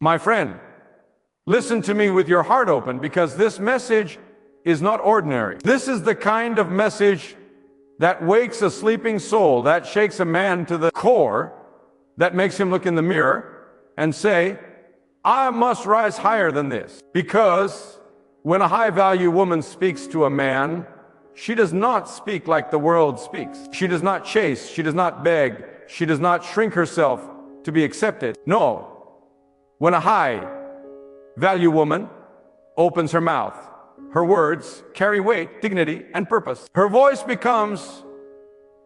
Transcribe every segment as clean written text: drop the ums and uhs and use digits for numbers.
My friend, listen to me with your heart open, because this message is not ordinary. This is the kind of message that wakes a sleeping soul, that shakes a man to the core, that makes him look in the mirror and say, I must rise higher than this. Because when a high-value woman speaks to a man, she does not speak like the world speaks. She does not chase. She does not beg. She does not shrink herself to be accepted. No. When a high-value woman opens her mouth, her words carry weight, dignity, and purpose. Her voice becomes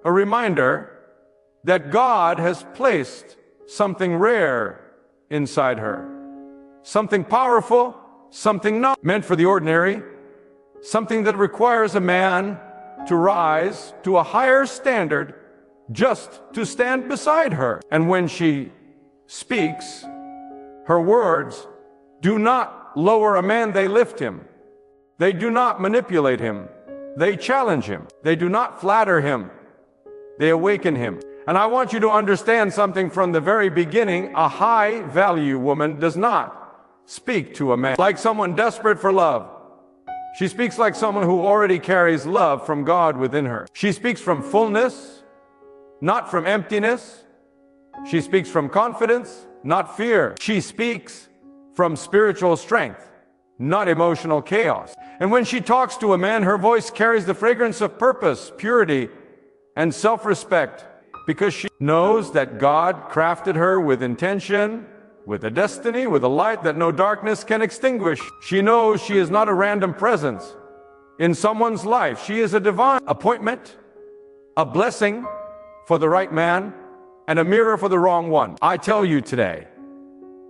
a reminder that God has placed something rare inside her. Something powerful, something not meant for the ordinary, something that requires a man to rise to a higher standard just to stand beside her. And when she speaks, her words do not lower a man, they lift him. They do not manipulate him. They challenge him. They do not flatter him. They awaken him. And I want you to understand something from the very beginning. A high-value woman does not speak to a man like someone desperate for love. She speaks like someone who already carries love from God within her. She speaks from fullness, not from emptiness. She speaks from confidence, not fear. She speaks from spiritual strength, not emotional chaos. And when she talks to a man, her voice carries the fragrance of purpose, purity, and self-respect, because she knows that God crafted her with intention, with a destiny, with a light that no darkness can extinguish. She knows she is not a random presence in someone's life. She is a divine appointment, a blessing for the right man, and a mirror for the wrong one. I tell you today,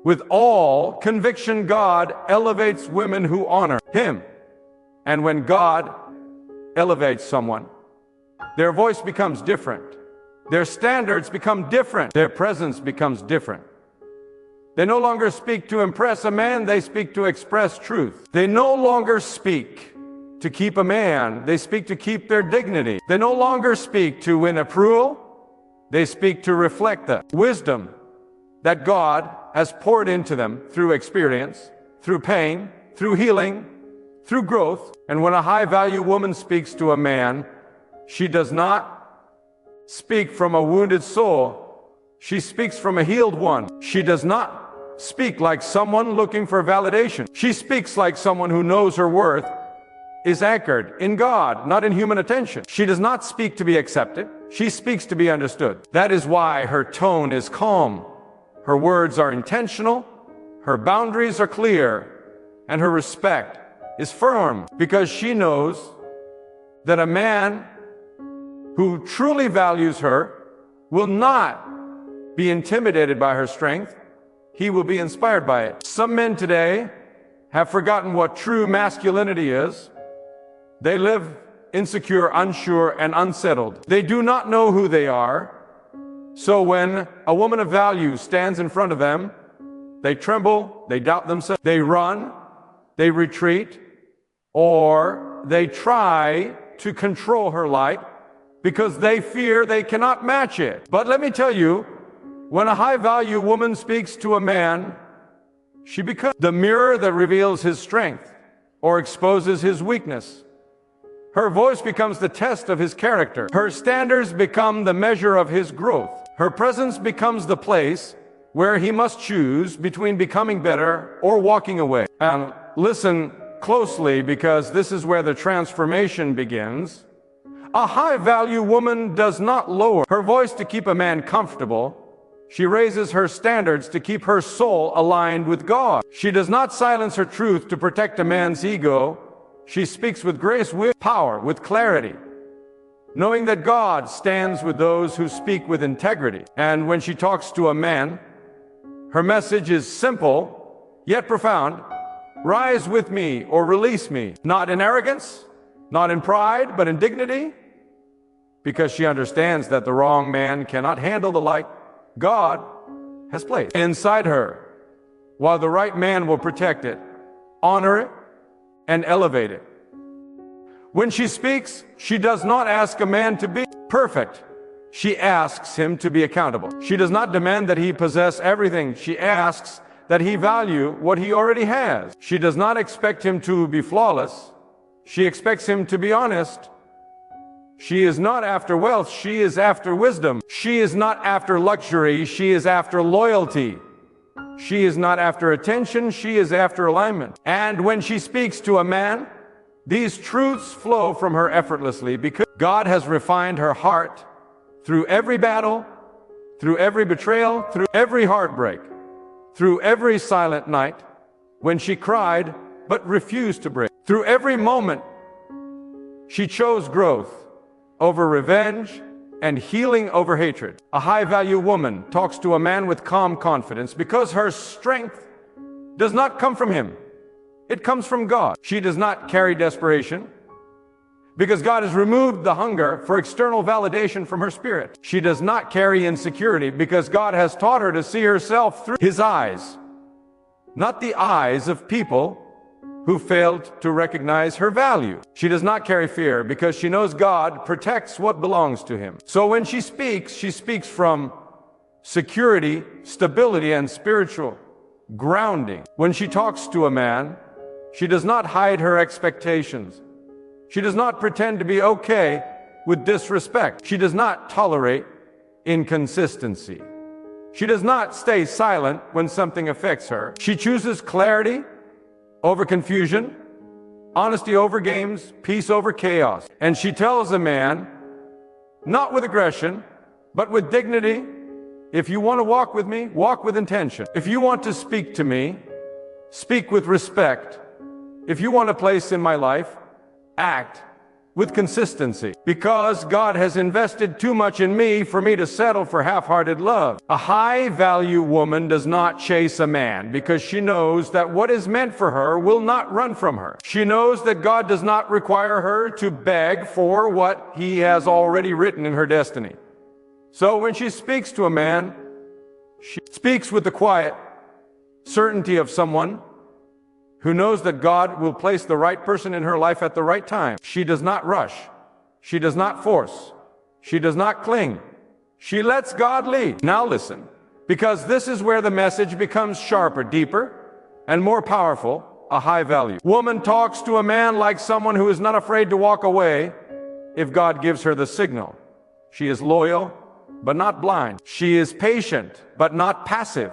with all conviction, God elevates women who honor Him. And when God elevates someone, their voice becomes different. Their standards become different. Their presence becomes different. They no longer speak to impress a man, they speak to express truth. They no longer speak to keep a man, they speak to keep their dignity. They no longer speak to win approval, they speak to reflect the wisdom that God has poured into them through experience, through pain, through healing, through growth. And when a high-value woman speaks to a man, she does not speak from a wounded soul. She speaks from a healed one. She does not speak like someone looking for validation. She speaks like someone who knows her worth is anchored in God, not in human attention. She does not speak to be accepted. She speaks to be understood. That is why her tone is calm. Her words are intentional. Her boundaries are clear. And her respect is firm, because she knows that a man who truly values her will not be intimidated by her strength. He will be inspired by it. Some men today have forgotten what true masculinity is. They live insecure, unsure, and unsettled. They do not know who they are. So when a woman of value stands in front of them, they tremble, they doubt themselves, they run, they retreat, or they try to control her light because they fear they cannot match it. But let me tell you, when a high-value woman speaks to a man, she becomes the mirror that reveals his strength or exposes his weakness. Her voice becomes the test of his character. Her standards become the measure of his growth. Her presence becomes the place where he must choose between becoming better or walking away. And listen closely, because this is where the transformation begins. A high-value woman does not lower her voice to keep a man comfortable. She raises her standards to keep her soul aligned with God. She does not silence her truth to protect a man's ego. She speaks with grace, with power, with clarity, knowing that God stands with those who speak with integrity. And when she talks to a man, her message is simple, yet profound. Rise with me or release me, not in arrogance, not in pride, but in dignity, because she understands that the wrong man cannot handle the light God has placed inside her, while the right man will protect it, honor it, and elevate it. When she speaks, she does not ask a man to be perfect. She asks him to be accountable. She does not demand that he possess everything. She asks that he value what he already has. She does not expect him to be flawless. She expects him to be honest. She is not after wealth, she is after wisdom. She is not after luxury, she is after loyalty. She is not after attention, she is after alignment. And when she speaks to a man, these truths flow from her effortlessly because God has refined her heart through every battle, through every betrayal, through every heartbreak, through every silent night when she cried but refused to break. Through every moment, she chose growth over revenge and healing over hatred. A high-value woman talks to a man with calm confidence because her strength does not come from him. It comes from God. She does not carry desperation because God has removed the hunger for external validation from her spirit. She does not carry insecurity because God has taught her to see herself through His eyes, not the eyes of people who failed to recognize her value. She does not carry fear because she knows God protects what belongs to Him. So when she speaks from security, stability, and spiritual grounding. When she talks to a man, she does not hide her expectations. She does not pretend to be okay with disrespect. She does not tolerate inconsistency. She does not stay silent when something affects her. She chooses clarity over confusion, honesty over games, peace over chaos. And she tells a man, not with aggression, but with dignity, if you want to walk with me, walk with intention. If you want to speak to me, speak with respect. If you want a place in my life, act with consistency. Because God has invested too much in me for me to settle for half-hearted love. A high-value woman does not chase a man because she knows that what is meant for her will not run from her. She knows that God does not require her to beg for what He has already written in her destiny. So when she speaks to a man, she speaks with the quiet certainty of someone who knows that God will place the right person in her life at the right time. She does not rush. She does not force. She does not cling. She lets God lead. Now listen, because this is where the message becomes sharper, deeper, and more powerful. A high value woman talks to a man like someone who is not afraid to walk away if God gives her the signal. She is loyal, but not blind. She is patient, but not passive.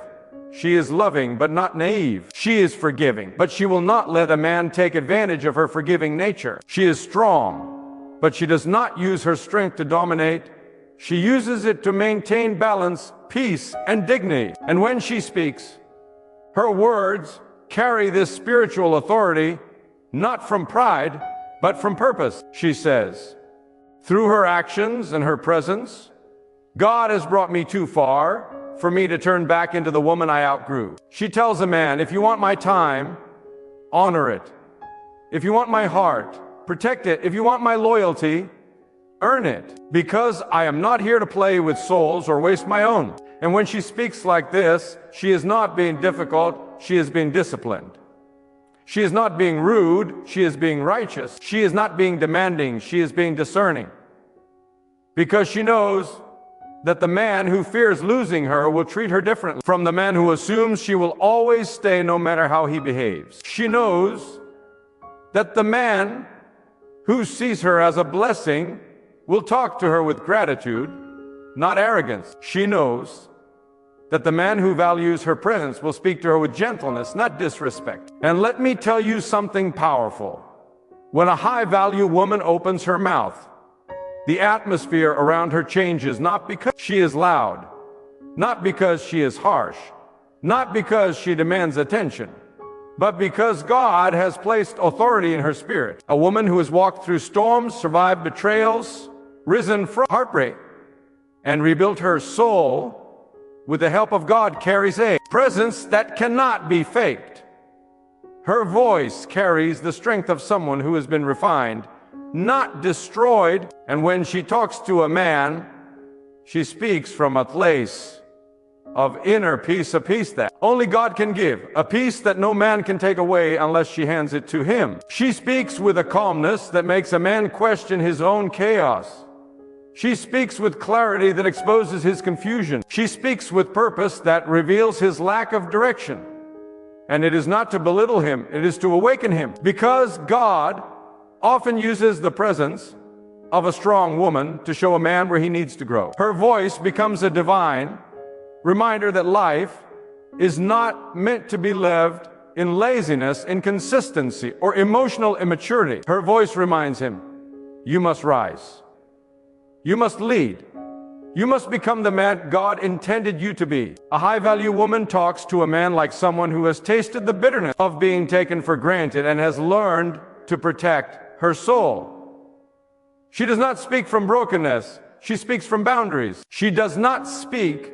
She is loving, but not naive. She is forgiving, but she will not let a man take advantage of her forgiving nature. She is strong, but she does not use her strength to dominate. She uses it to maintain balance, peace, and dignity. And when she speaks, her words carry this spiritual authority, not from pride, but from purpose. She says, through her actions and her presence, God has brought me too far for me to turn back into the woman I outgrew. She tells a man, if you want my time, honor it. If you want my heart, protect it. If you want my loyalty, earn it. Because I am not here to play with souls or waste my own. And when she speaks like this, she is not being difficult, she is being disciplined. She is not being rude, she is being righteous. She is not being demanding, she is being discerning. Because she knows that the man who fears losing her will treat her differently from the man who assumes she will always stay no matter how he behaves. She knows that the man who sees her as a blessing will talk to her with gratitude, not arrogance. She knows that the man who values her presence will speak to her with gentleness, not disrespect. And let me tell you something powerful. When a high-value woman opens her mouth, the atmosphere around her changes, not because she is loud, not because she is harsh, not because she demands attention, but because God has placed authority in her spirit. A woman who has walked through storms, survived betrayals, risen from heartbreak, and rebuilt her soul with the help of God carries a presence that cannot be faked. Her voice carries the strength of someone who has been refined, not destroyed. And when she talks to a man, she speaks from a place of inner peace, a peace that only God can give, a peace that no man can take away unless she hands it to him. She speaks with a calmness that makes a man question his own chaos. She speaks with clarity that exposes his confusion. She speaks with purpose that reveals his lack of direction. And it is not to belittle him, it is to awaken him. Because God often uses the presence of a strong woman to show a man where he needs to grow. Her voice becomes a divine reminder that life is not meant to be lived in laziness, inconsistency, or emotional immaturity. Her voice reminds him, you must rise. You must lead. You must become the man God intended you to be. A high-value woman talks to a man like someone who has tasted the bitterness of being taken for granted and has learned to protect her soul. She does not speak from brokenness. She speaks from boundaries. She does not speak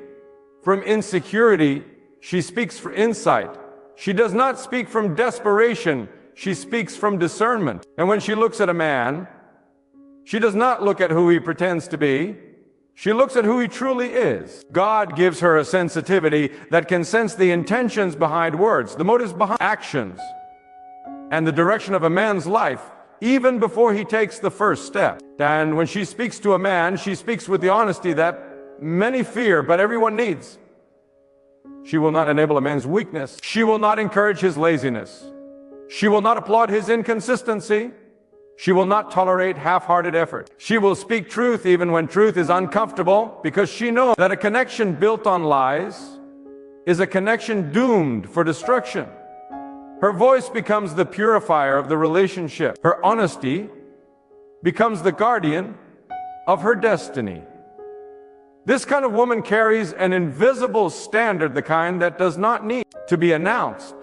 from insecurity. She speaks for insight. She does not speak from desperation. She speaks from discernment. And when she looks at a man, she does not look at who he pretends to be. She looks at who he truly is. God gives her a sensitivity that can sense the intentions behind words, the motives behind actions, and the direction of a man's life, even before he takes the first step. And when she speaks to a man, she speaks with the honesty that many fear, but everyone needs. She will not enable a man's weakness. She will not encourage his laziness. She will not applaud his inconsistency. She will not tolerate half-hearted effort. She will speak truth even when truth is uncomfortable, because she knows that a connection built on lies is a connection doomed for destruction. Her voice becomes the purifier of the relationship. Her honesty becomes the guardian of her destiny. This kind of woman carries an invisible standard, the kind that does not need to be announced,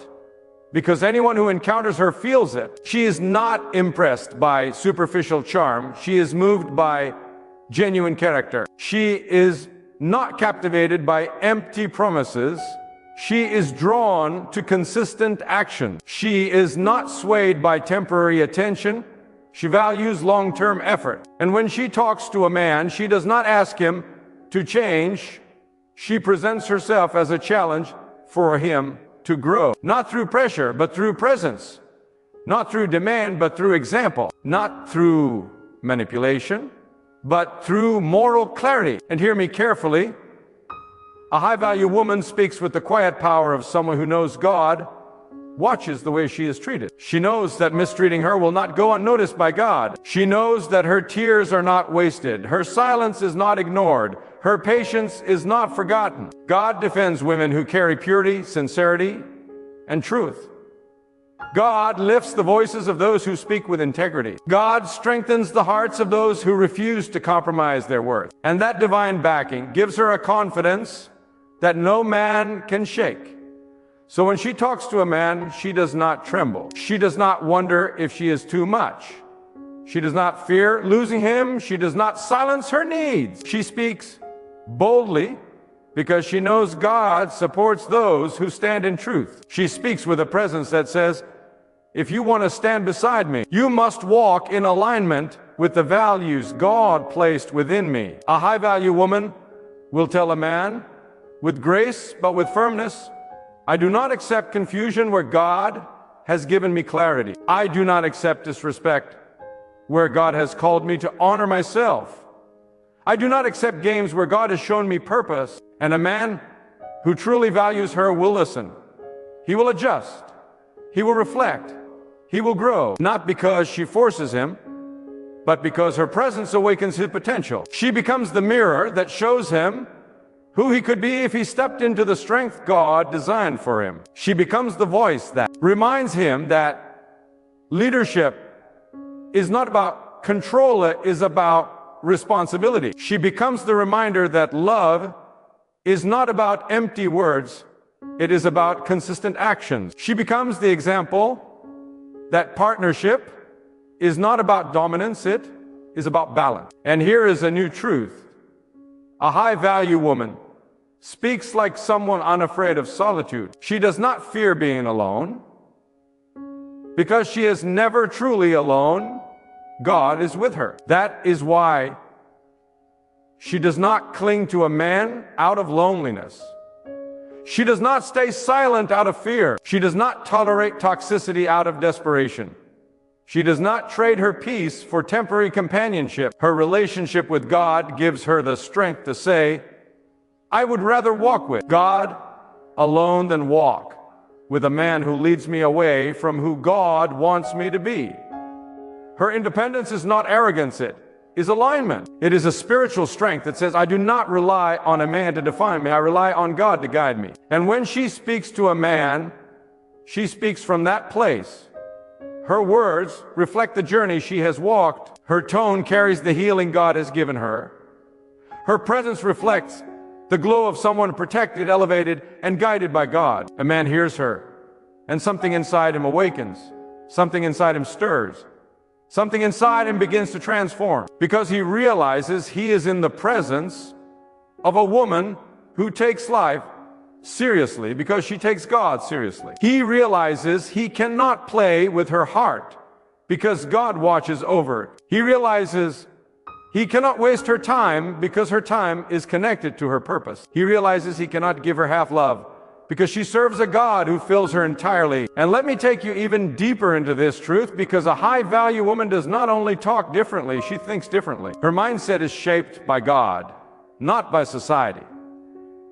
because anyone who encounters her feels it. She is not impressed by superficial charm. She is moved by genuine character. She is not captivated by empty promises. She is drawn to consistent action. She is not swayed by temporary attention. She values long-term effort. And when she talks to a man, she does not ask him to change. She presents herself as a challenge for him to grow, not through pressure, but through presence, not through demand, but through example, not through manipulation, but through moral clarity. And hear me carefully. A high-value woman speaks with the quiet power of someone who knows God watches the way she is treated. She knows that mistreating her will not go unnoticed by God. She knows that her tears are not wasted. Her silence is not ignored. Her patience is not forgotten. God defends women who carry purity, sincerity, and truth. God lifts the voices of those who speak with integrity. God strengthens the hearts of those who refuse to compromise their worth. And that divine backing gives her a confidence that no man can shake. So when she talks to a man, she does not tremble. She does not wonder if she is too much. She does not fear losing him. She does not silence her needs. She speaks boldly because she knows God supports those who stand in truth. She speaks with a presence that says, if you want to stand beside me, you must walk in alignment with the values God placed within me. A high-value woman will tell a man with grace but with firmness, I do not accept confusion where God has given me clarity. I do not accept disrespect where God has called me to honor myself. I do not accept games where God has shown me purpose. And a man who truly values her will listen. He will adjust. He will reflect. He will grow, not because she forces him, but because her presence awakens his potential. She becomes the mirror that shows him who he could be if he stepped into the strength God designed for him. She becomes the voice that reminds him that leadership is not about control, it is about responsibility. She becomes the reminder that love is not about empty words, it is about consistent actions. She becomes the example that partnership is not about dominance, it is about balance. And here is a new truth. A high-value woman speaks like someone unafraid of solitude. She does not fear being alone. Because she is never truly alone, God is with her. That is why she does not cling to a man out of loneliness. She does not stay silent out of fear. She does not tolerate toxicity out of desperation. She does not trade her peace for temporary companionship. Her relationship with God gives her the strength to say, I would rather walk with God alone than walk with a man who leads me away from who God wants me to be. Her independence is not arrogance, it is alignment. It is a spiritual strength that says, I do not rely on a man to define me, I rely on God to guide me. And when she speaks to a man, she speaks from that place. Her words reflect the journey she has walked. Her tone carries the healing God has given her. Her presence reflects the glow of someone protected, elevated, and guided by God. A man hears her, and something inside him awakens. Something inside him stirs. Something inside him begins to transform, because he realizes he is in the presence of a woman who takes life seriously because she takes God seriously. He realizes he cannot play with her heart because God watches over it. He realizes he cannot waste her time because her time is connected to her purpose. He realizes he cannot give her half love because she serves a God who fills her entirely. And let me take you even deeper into this truth, because a high-value woman does not only talk differently, she thinks differently. Her mindset is shaped by God, not by society.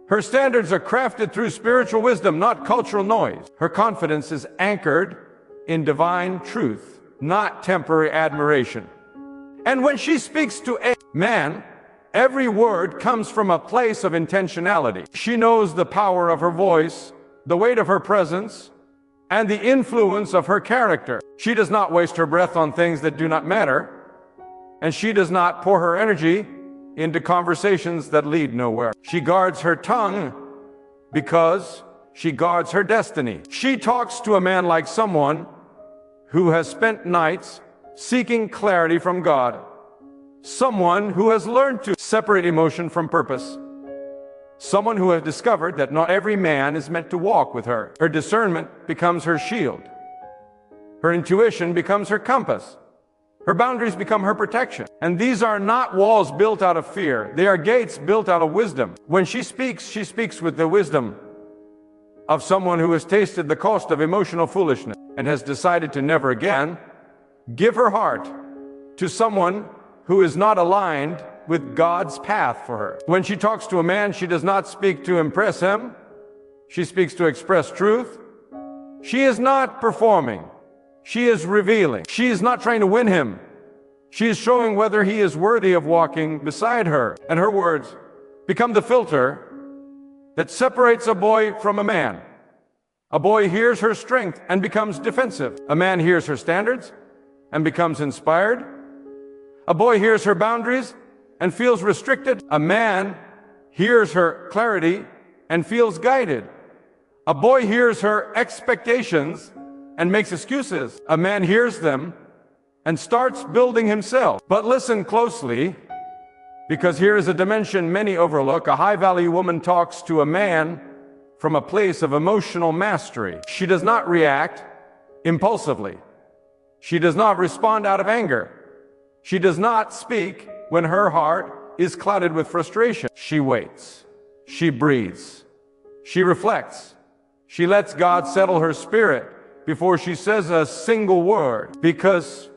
Her standards are crafted through spiritual wisdom, not cultural noise. Her confidence is anchored in divine truth, not temporary admiration. And when she speaks to a man, every word comes from a place of intentionality. She knows the power of her voice, the weight of her presence, and the influence of her character. She does not waste her breath on things that do not matter, and she does not pour her energy into conversations that lead nowhere. She guards her tongue because she guards her destiny. She talks to a man like someone who has spent nights seeking clarity from God. Someone who has learned to separate emotion from purpose. Someone who has discovered that not every man is meant to walk with her. Her discernment becomes her shield. Her intuition becomes her compass. Her boundaries become her protection. And these are not walls built out of fear. They are gates built out of wisdom. When she speaks with the wisdom of someone who has tasted the cost of emotional foolishness and has decided to never again give her heart to someone who is not aligned with God's path for her. When she talks to a man, she does not speak to impress him. She speaks to express truth. She is not performing. She is revealing. She is not trying to win him. She is showing whether he is worthy of walking beside her. And her words become the filter that separates a boy from a man. A boy hears her strength and becomes defensive. A man hears her standards and becomes inspired. A boy hears her boundaries and feels restricted. A man hears her clarity and feels guided. A boy hears her expectations and makes excuses. A man hears them and starts building himself. But listen closely, because here is a dimension many overlook. A high-value woman talks to a man from a place of emotional mastery. She does not react impulsively. She does not respond out of anger. She does not speak when her heart is clouded with frustration. She waits. She breathes. She reflects. She lets God settle her spirit before she says a single word, because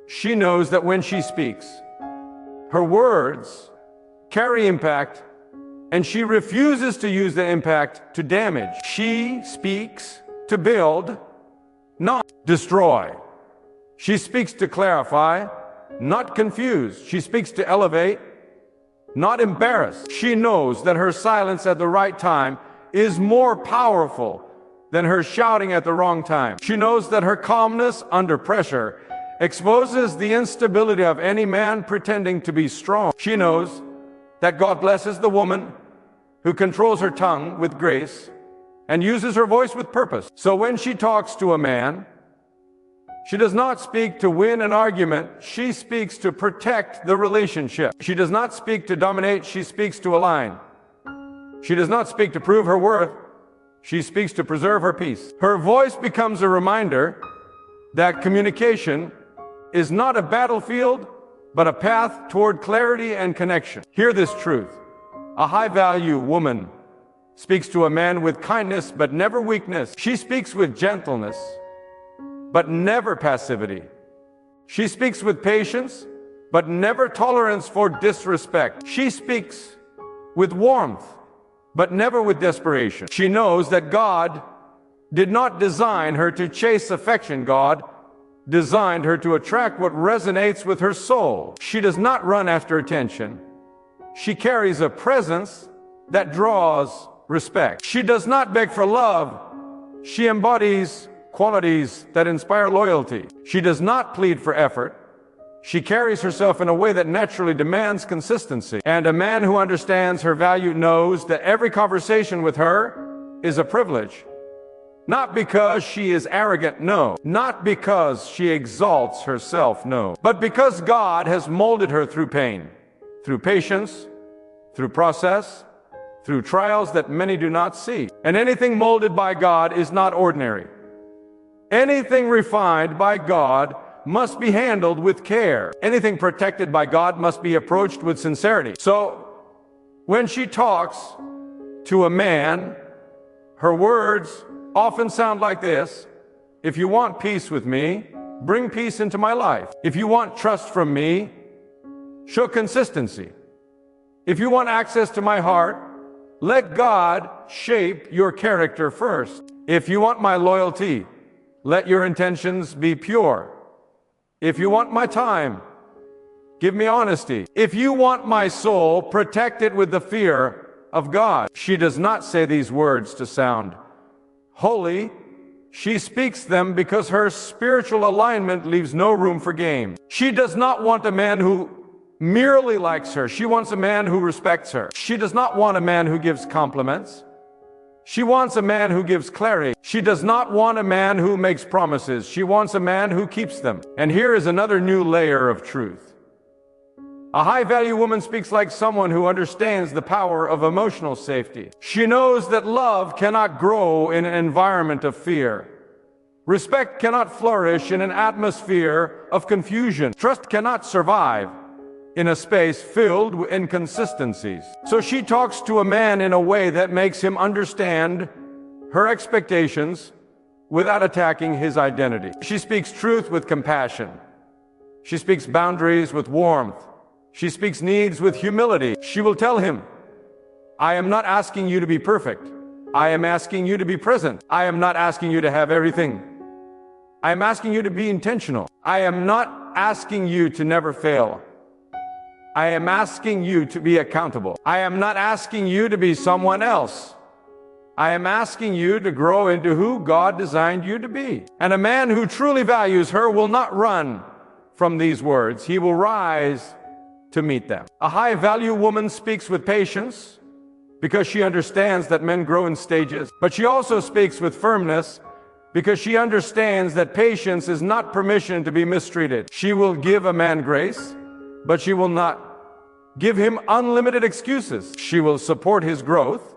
she knows that when she speaks, her words carry impact, and she refuses to use the impact to damage. She speaks to build, not destroy. She speaks to clarify, not confuse. She speaks to elevate, not embarrass. She knows that her silence at the right time is more powerful than her shouting at the wrong time. She knows that her calmness under pressure exposes the instability of any man pretending to be strong. She knows that God blesses the woman who controls her tongue with grace and uses her voice with purpose. So when she talks to a man, she does not speak to win an argument. She speaks to protect the relationship. She does not speak to dominate. She speaks to align. She does not speak to prove her worth. She speaks to preserve her peace. Her voice becomes a reminder that communication is not a battlefield, but a path toward clarity and connection. Hear this truth. A high-value woman speaks to a man with kindness, but never weakness. She speaks with gentleness, but never passivity. She speaks with patience, but never tolerance for disrespect. She speaks with warmth, but never with desperation. She knows that God did not design her to chase affection. God designed her to attract what resonates with her soul. She does not run after attention. She carries a presence that draws respect. She does not beg for love. She embodies qualities that inspire loyalty. She does not plead for effort. She carries herself in a way that naturally demands consistency. And a man who understands her value knows that every conversation with her is a privilege. Not because she is arrogant, no. Not because she exalts herself, no. But because God has molded her through pain, through patience, through process, through trials that many do not see. And anything molded by God is not ordinary. Anything refined by God must be handled with care. Anything protected by God must be approached with sincerity. So, when she talks to a man, her words often sound like this: if you want peace with me, bring peace into my life. If you want trust from me, show consistency. If you want access to my heart, let God shape your character first. If you want my loyalty, let your intentions be pure. If you want my time, give me honesty. If you want my soul, protect it with the fear of God. She does not say these words to sound holy. She speaks them because her spiritual alignment leaves no room for game. She does not want a man who merely likes her. She wants a man who respects her. She does not want a man who gives compliments. She wants a man who gives clarity. She does not want a man who makes promises. She wants a man who keeps them. And here is another new layer of truth. A high-value woman speaks like someone who understands the power of emotional safety. She knows that love cannot grow in an environment of fear. Respect cannot flourish in an atmosphere of confusion. Trust cannot survive in a space filled with inconsistencies. So she talks to a man in a way that makes him understand her expectations without attacking his identity. She speaks truth with compassion. She speaks boundaries with warmth. She speaks needs with humility. She will tell him, I am not asking you to be perfect. I am asking you to be present. I am not asking you to have everything. I am asking you to be intentional. I am not asking you to never fail. I am asking you to be accountable. I am not asking you to be someone else. I am asking you to grow into who God designed you to be. And a man who truly values her will not run from these words. He will rise to meet them. A high-value woman speaks with patience because she understands that men grow in stages. But she also speaks with firmness because she understands that patience is not permission to be mistreated. She will give a man grace, but she will not give him unlimited excuses. She will support his growth,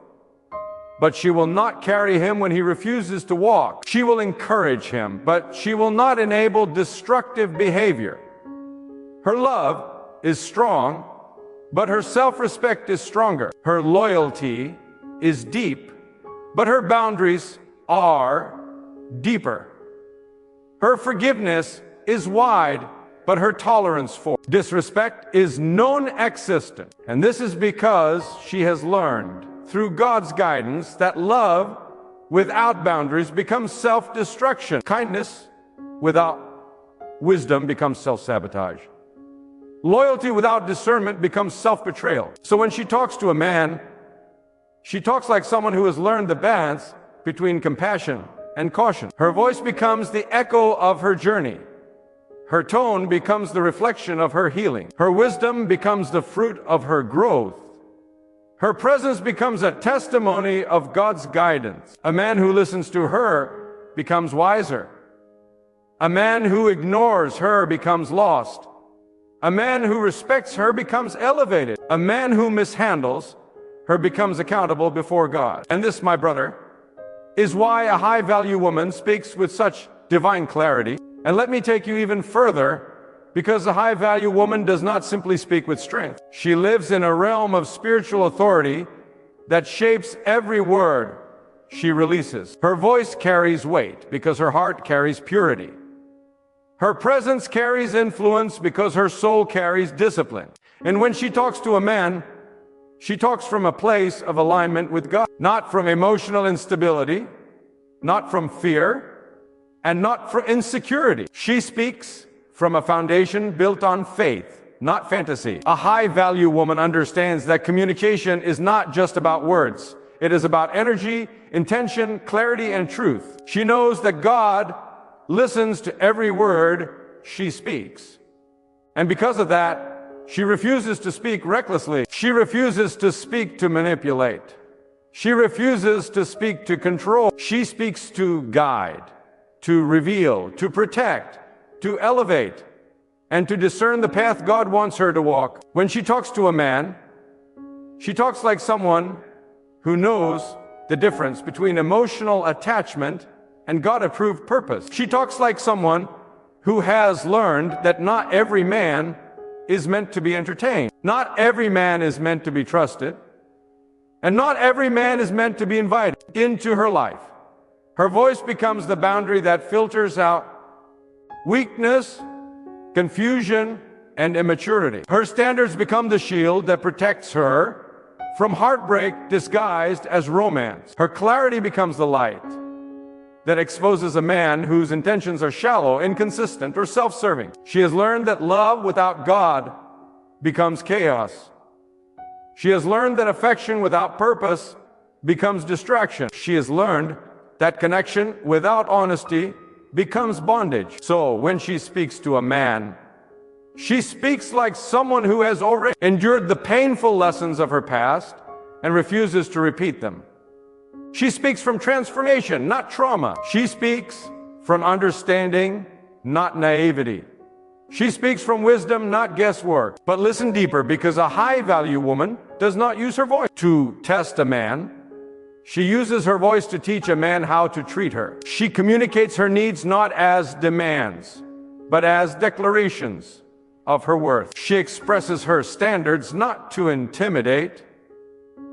but she will not carry him when he refuses to walk. She will encourage him, but she will not enable destructive behavior. Her love is strong, but her self-respect is stronger. Her loyalty is deep, but her boundaries are deeper. Her forgiveness is wide, but her tolerance for disrespect is non-existent. And this is because she has learned through God's guidance that love without boundaries becomes self-destruction. Kindness without wisdom becomes self-sabotage. Loyalty without discernment becomes self-betrayal. So when she talks to a man, she talks like someone who has learned the balance between compassion and caution. Her voice becomes the echo of her journey. Her tone becomes the reflection of her healing. Her wisdom becomes the fruit of her growth. Her presence becomes a testimony of God's guidance. A man who listens to her becomes wiser. A man who ignores her becomes lost. A man who respects her becomes elevated. A man who mishandles her becomes accountable before God. And this, my brother, is why a high-value woman speaks with such divine clarity. And let me take you even further, because a high-value woman does not simply speak with strength. She lives in a realm of spiritual authority that shapes every word she releases. Her voice carries weight because her heart carries purity. Her presence carries influence because her soul carries discipline. And when she talks to a man, she talks from a place of alignment with God, not from emotional instability, not from fear, and not from insecurity. She speaks from a foundation built on faith, not fantasy. A high-value woman understands that communication is not just about words. It is about energy, intention, clarity, and truth. She knows that God listens to every word she speaks. And because of that, she refuses to speak recklessly. She refuses to speak to manipulate. She refuses to speak to control. She speaks to guide, to reveal, to protect, to elevate, and to discern the path God wants her to walk. When she talks to a man, she talks like someone who knows the difference between emotional attachment and God-approved purpose. She talks like someone who has learned that not every man is meant to be entertained. Not every man is meant to be trusted. And not every man is meant to be invited into her life. Her voice becomes the boundary that filters out weakness, confusion, and immaturity. Her standards become the shield that protects her from heartbreak disguised as romance. Her clarity becomes the light that exposes a man whose intentions are shallow, inconsistent, or self-serving. She has learned that love without God becomes chaos. She has learned that affection without purpose becomes distraction. She has learned that connection without honesty becomes bondage. So when she speaks to a man, she speaks like someone who has already endured the painful lessons of her past and refuses to repeat them. She speaks from transformation, not trauma. She speaks from understanding, not naivety. She speaks from wisdom, not guesswork. But listen deeper, because a high-value woman does not use her voice to test a man. She uses her voice to teach a man how to treat her. She communicates her needs not as demands, but as declarations of her worth. She expresses her standards not to intimidate,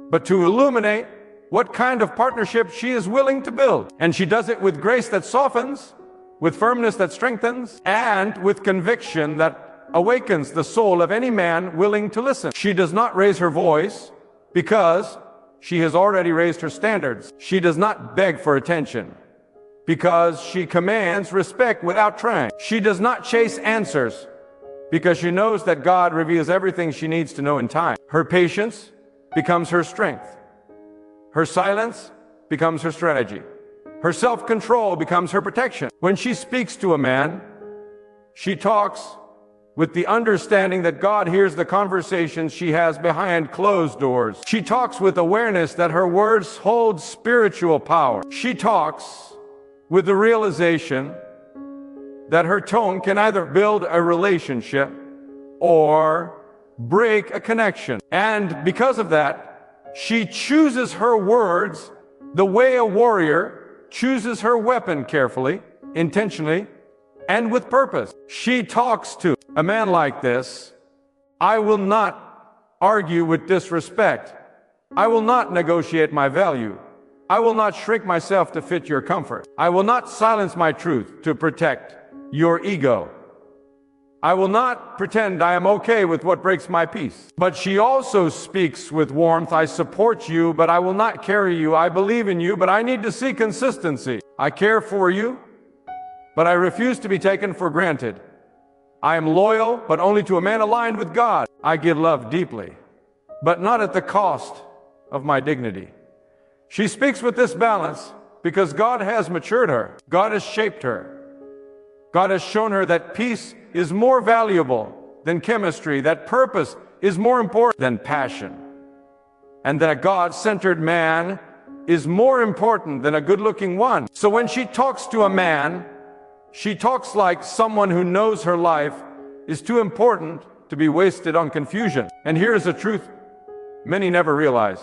but to illuminate what kind of partnership she is willing to build. And she does it with grace that softens, with firmness that strengthens, and with conviction that awakens the soul of any man willing to listen. She does not raise her voice because she has already raised her standards. She does not beg for attention because she commands respect without trying. She does not chase answers because she knows that God reveals everything she needs to know in time. Her patience becomes her strength. Her silence becomes her strategy. Her self-control becomes her protection. When she speaks to a man, she talks with the understanding that God hears the conversations she has behind closed doors. She talks with awareness that her words hold spiritual power. She talks with the realization that her tone can either build a relationship or break a connection. And because of that, she chooses her words the way a warrior chooses her weapon carefully, intentionally, and with purpose. She talks to a man like this: I will not argue with disrespect. I will not negotiate my value. I will not shrink myself to fit your comfort. I will not silence my truth to protect your ego. I will not pretend I am okay with what breaks my peace. But she also speaks with warmth. I support you, but I will not carry you. I believe in you, but I need to see consistency. I care for you, but I refuse to be taken for granted. I am loyal, but only to a man aligned with God. I give love deeply, but not at the cost of my dignity. She speaks with this balance because God has matured her. God has shaped her. God has shown her that peace is more valuable than chemistry, that purpose is more important than passion, and that a God-centered man is more important than a good-looking one. So when she talks to a man, she talks like someone who knows her life is too important to be wasted on confusion. And here's a truth many never realize.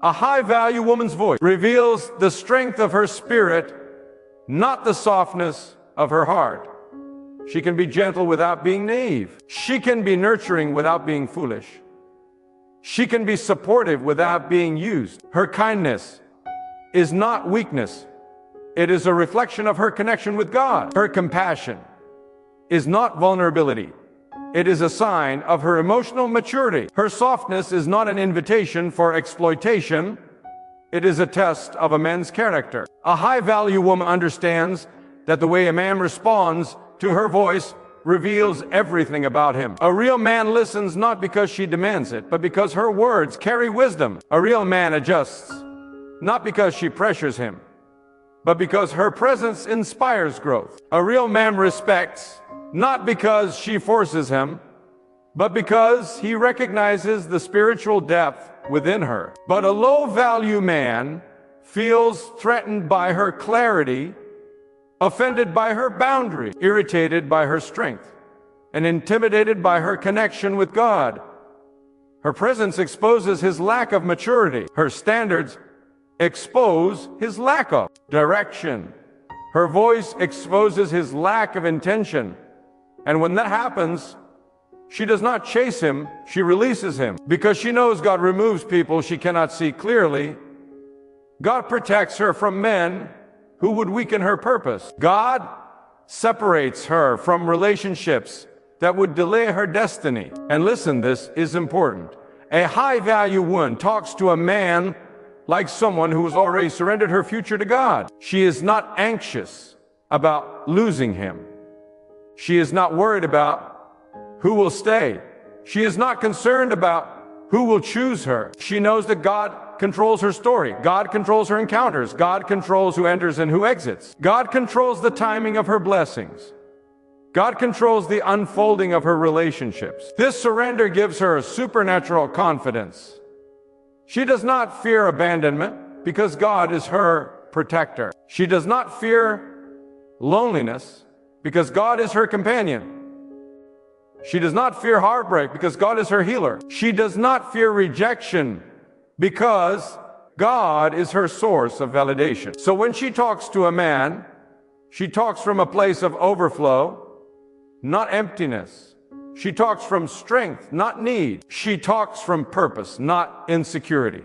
A high-value woman's voice reveals the strength of her spirit, not the softness of her heart. She can be gentle without being naive. She can be nurturing without being foolish. She can be supportive without being used. Her kindness is not weakness. It is a reflection of her connection with God. Her compassion is not vulnerability. It is a sign of her emotional maturity. Her softness is not an invitation for exploitation. It is a test of a man's character. A high-value woman understands that the way a man responds to her voice reveals everything about him. A real man listens not because she demands it, but because her words carry wisdom. A real man adjusts not because she pressures him, but because her presence inspires growth. A real man respects not because she forces him, but because he recognizes the spiritual depth within her. But a low-value man feels threatened by her clarity, offended by her boundary, irritated by her strength, and intimidated by her connection with God. Her presence exposes his lack of maturity. Her standards expose his lack of direction. Her voice exposes his lack of intention. And when that happens, she does not chase him, she releases him. Because she knows God removes people she cannot see clearly, God protects her from men who would weaken her purpose. God separates her from relationships that would delay her destiny. And listen, this is important. A high-value woman talks to a man like someone who has already surrendered her future to God. She is not anxious about losing him. She is not worried about who will stay. She is not concerned about who will choose her. She knows that God controls her story. God controls her encounters. God controls who enters and who exits. God controls the timing of her blessings. God controls the unfolding of her relationships. This surrender gives her a supernatural confidence. She does not fear abandonment because God is her protector. She does not fear loneliness because God is her companion. She does not fear heartbreak because God is her healer. She does not fear rejection because God is her source of validation. So when she talks to a man, she talks from a place of overflow, not emptiness. She talks from strength, not need. She talks from purpose, not insecurity.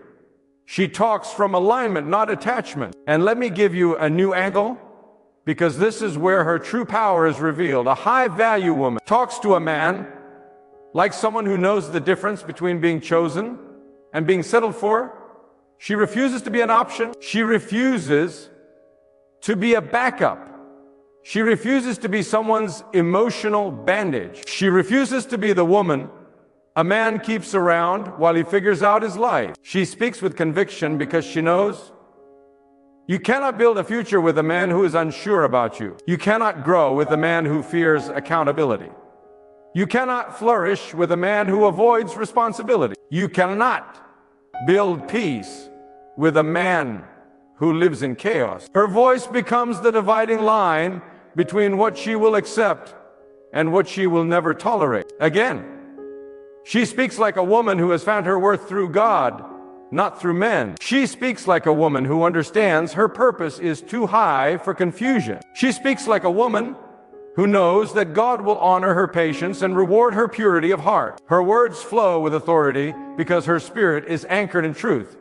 She talks from alignment, not attachment. And let me give you a new angle, because this is where her true power is revealed. A high-value woman talks to a man like someone who knows the difference between being chosen and being settled for. She refuses to be an option. She refuses to be a backup. She refuses to be someone's emotional bandage. She refuses to be the woman a man keeps around while he figures out his life. She speaks with conviction because she knows you cannot build a future with a man who is unsure about you. You cannot grow with a man who fears accountability. You cannot flourish with a man who avoids responsibility. You cannot build peace with a man who lives in chaos. Her voice becomes the dividing line between what she will accept and what she will never tolerate. Again, she speaks like a woman who has found her worth through God, not through men. She speaks like a woman who understands her purpose is too high for confusion. She speaks like a woman who knows that God will honor her patience and reward her purity of heart. Her words flow with authority because her spirit is anchored in truth.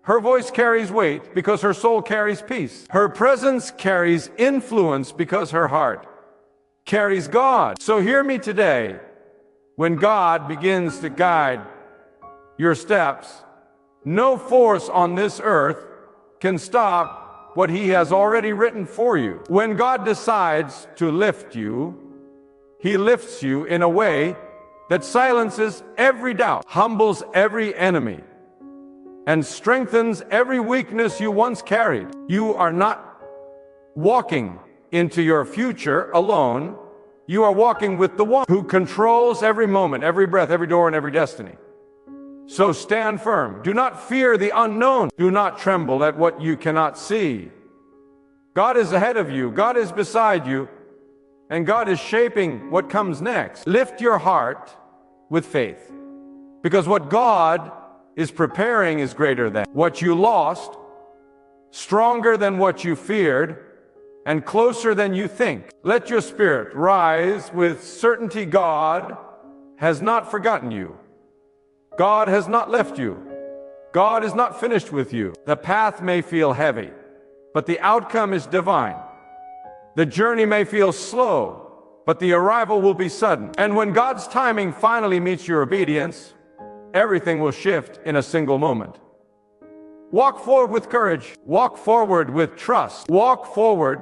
Her voice carries weight because her soul carries peace. Her presence carries influence because her heart carries God. So hear me today. When God begins to guide your steps, no force on this earth can stop what He has already written for you. When God decides to lift you, He lifts you in a way that silences every doubt, humbles every enemy, and strengthens every weakness you once carried. You are not walking into your future alone. You are walking with the one who controls every moment, every breath, every door, and every destiny. So stand firm. Do not fear the unknown. Do not tremble at what you cannot see. God is ahead of you. God is beside you. And God is shaping what comes next. Lift your heart with faith, because what God is preparing is greater than what you lost, stronger than what you feared, and closer than you think. Let your spirit rise with certainty. God has not forgotten you. God has not left you. God is not finished with you. The path may feel heavy, but the outcome is divine. The journey may feel slow, but the arrival will be sudden. And when God's timing finally meets your obedience, everything will shift in a single moment. Walk forward with courage. Walk forward with trust. Walk forward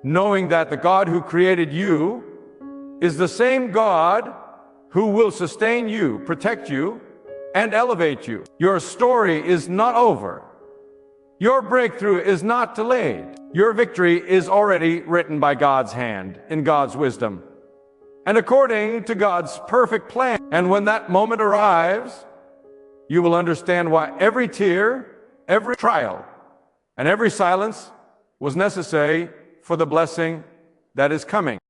knowing that the God who created you is the same God who will sustain you, protect you, and elevate you. Your story is not over. Your breakthrough is not delayed. Your victory is already written by God's hand, in God's wisdom, and according to God's perfect plan. And when that moment arrives, you will understand why every tear, every trial, and every silence was necessary for the blessing that is coming.